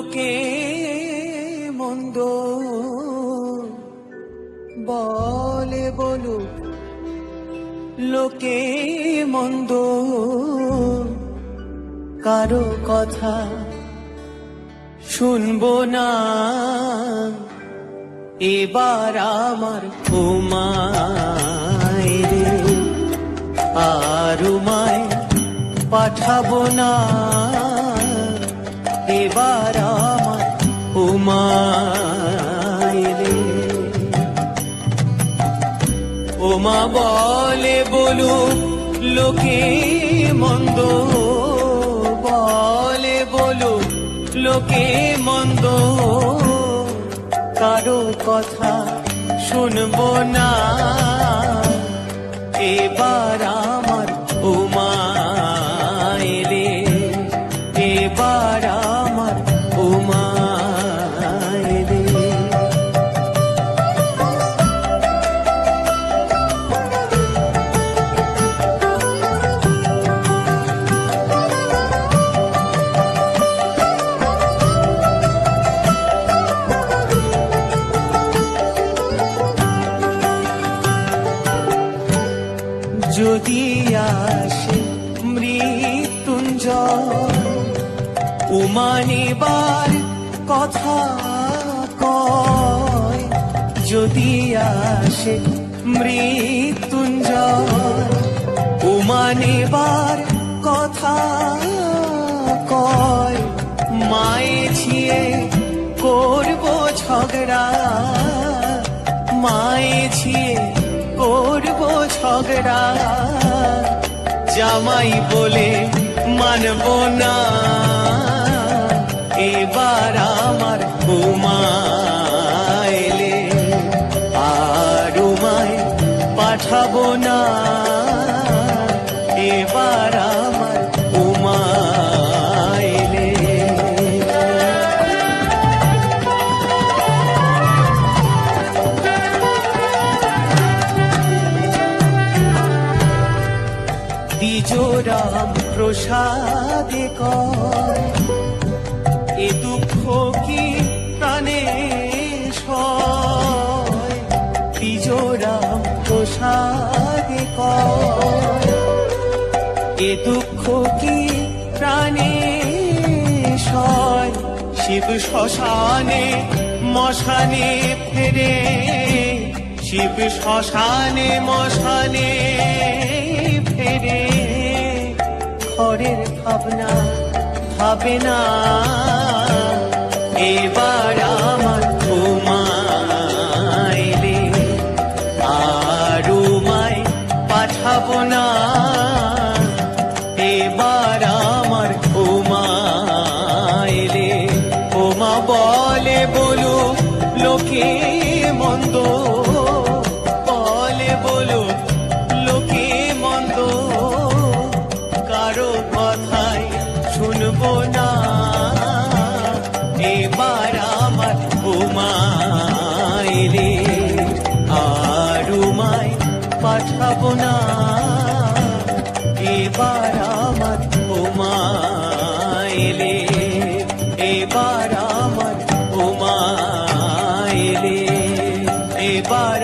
লোকে মন্দ বলে বলুক, লোকে মন্দ কারো কথা শুনবো না। এবার আমার ঘুমায় রে, আর উমায় পাঠাবো না। এবার আমার উমায় রে। ওমা বলে বলুক লোকে মন্দ, বলে বলুক লোকে মন্দ কারো কথা শুনবো না। এবার আমার উমায় রে, এবার আমার উমায় রে। যদি আসে মৃত্যুঞ্জয় উমানিবার কথা কয়, যদি আসে মৃত্যুঞ্জয় উমানিবার কথা কয়, মায়ে ছিয়ে করবো ঝগড়া, মায়ে ছিয়ে করবো ঝগড়া। জামাই বলে মানবো না। এবার আমার উমায় রে, আর উমায় পাঠাবো না। এবার আমার উমায় রে। দ্বিজরাম প্রসাদে কয়, এ দুঃখ কি প্রাণে সয়। দ্বিজরাম প্রসাদে কয়, এ দুঃখ কি প্রাণে সয়। শিব শ্মশানে মশানে ফেরে, শিব শ্মশানে মশানে ফেরে। ঘরের ভাবনা ভাবে না। এবার আমার উমায় রে, আর উমায় পাঠাবো না। এবার আমার উমায় রে। ওমা বলে বলুক লোকে মন্দ, বলে বলুক লোকে মন্দ কারো কথাই শুনবো না। এবার আমার উমায় রে, আর উমায় পাঠাবো না। এবার আমার উমায় রে, এবার আমার উমায় রে, এবার